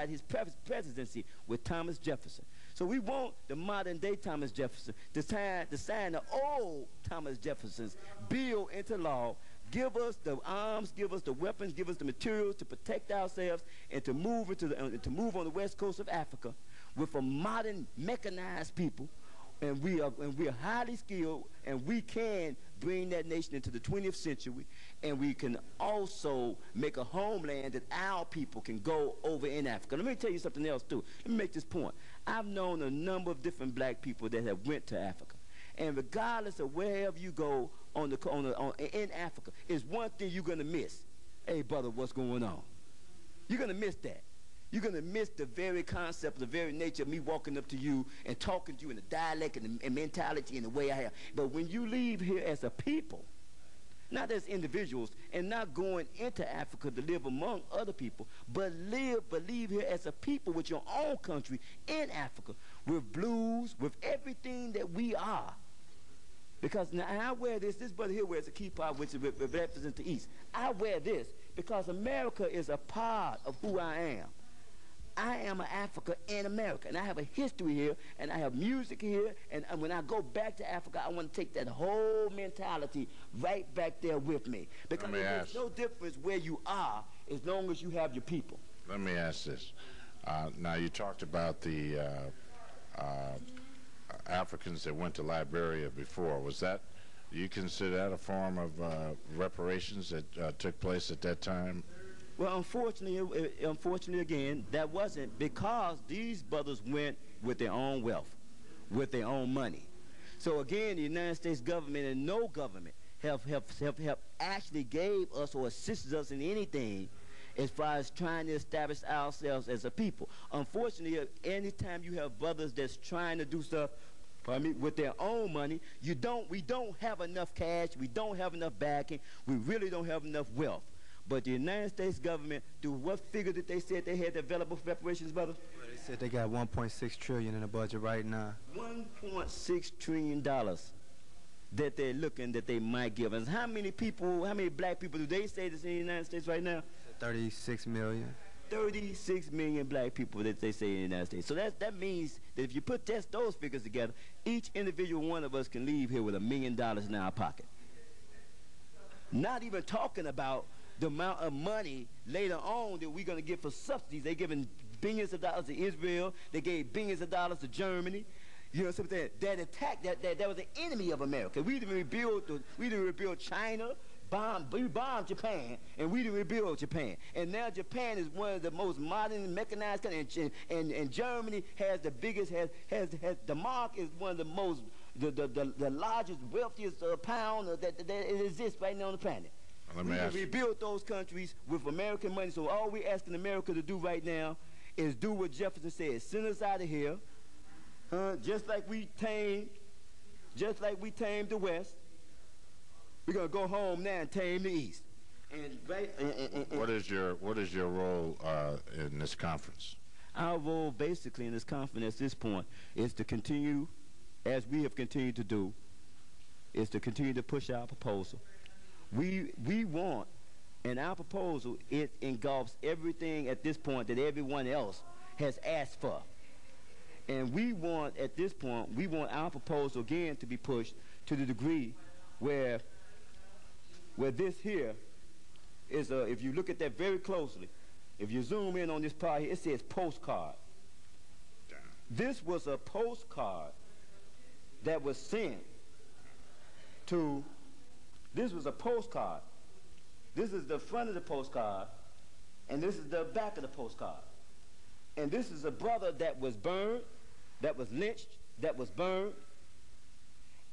his presidency with Thomas Jefferson. So we want the modern day Thomas Jefferson to sign the old Thomas Jefferson's bill into law, give us the arms, give us the weapons, give us the materials to protect ourselves and to move on the west coast of Africa with a modern mechanized people. And we are highly skilled, and we can bring that nation into the 20th century, and we can also make a homeland that our people can go over in Africa. Let me tell you something else too. Let me make this point. I've known a number of different black people that have went to Africa, and regardless of wherever you go in Africa, is one thing you're gonna miss. Hey brother, what's going on? You're gonna miss that. You're going to miss the very concept, the very nature of me walking up to you and talking to you in the dialect and the mentality and the way I have. But when you leave here as a people, not as individuals, and not going into Africa to live among other people, but leave here as a people with your own country in Africa, with blues, with everything that we are. Because now I wear this brother here wears a key part which represents the East. I wear this because America is a part of who I am. I am an Africa in America, and I have a history here, and I have music here, and when I go back to Africa, I want to take that whole mentality right back there with me. Because there's no difference where you are as long as you have your people. Let me ask this. Now, you talked about the Africans that went to Liberia before. Was that, do you consider that a form of reparations that took place at that time? Well, unfortunately, again, that wasn't, because these brothers went with their own wealth, with their own money. So again, the United States government and no government have actually gave us or assisted us in anything as far as trying to establish ourselves as a people. Unfortunately, anytime you have brothers that's trying to do stuff with their own money, we don't have enough cash, we don't have enough backing, we really don't have enough wealth. But the United States government, through what figure did they say they had available for reparations, brother? Well, they said they got $1.6 trillion in the budget right now. $1.6 trillion that they're looking that they might give us. How many people, how many black people do they say that's in the United States right now? 36 million. 36 million black people that they say in the United States. So that means that if you put those figures together, each individual one of us can leave here with $1 million in our pocket. Not even talking about the amount of money later on that we're going to get for subsidies. They're giving billions of dollars to Israel. They gave billions of dollars to Germany. You know something? That attack, that was an enemy of America. We didn't rebuild China. We bombed Japan, and we didn't rebuild Japan. And now Japan is one of the most modern, mechanized countries, and Germany has the biggest, the mark is one of the most, the largest, wealthiest pound that exists right now on the planet. We can rebuild those countries with American money. So all we're asking America to do right now is do what Jefferson said: send us out of here, just like we tamed the West. We're gonna go home now and tame the East. What is your role in this conference? Our role, basically, in this conference at this point, is to continue, as we have continued to do, is to continue to push our proposal. We want, and our proposal, it engulfs everything at this point that everyone else has asked for. And we want, at this point, we want our proposal again to be pushed to the degree where this here is if you look at that very closely, if you zoom in on this part here, it says postcard. This was a postcard that was sent to, this was a postcard. This is the front of the postcard, and this is the back of the postcard. And this is a brother that was burned, that was lynched, that was burned,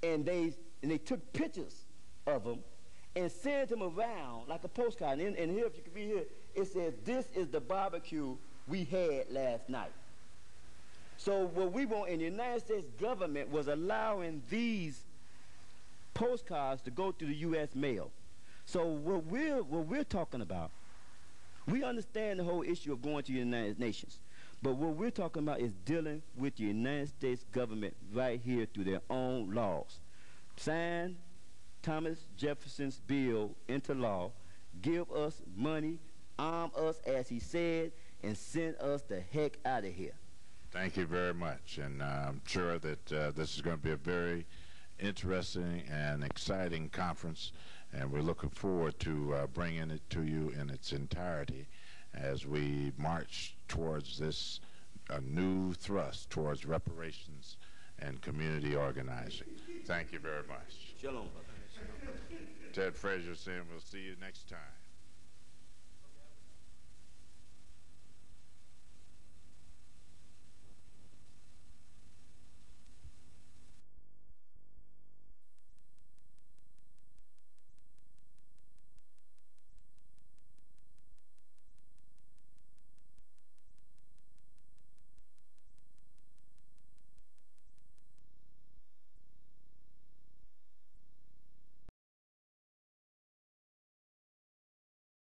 and they took pictures of him and sent him around like a postcard. And here, if you can read here, it says, "This is the barbecue we had last night." So what we want in the United States government was allowing these postcards to go through the U.S. mail. So what we're talking about, we understand the whole issue of going to the United Nations, but what we're talking about is dealing with the United States government right here through their own laws. Sign Thomas Jefferson's bill into law, give us money, arm us as he said, and send us the heck out of here. Thank you very much, and I'm sure that this is going to be a very interesting and exciting conference, and we're looking forward to bringing it to you in its entirety as we march towards this new thrust towards reparations and community organizing. Thank you very much. Shalom. Ted Frazier saying we'll see you next time.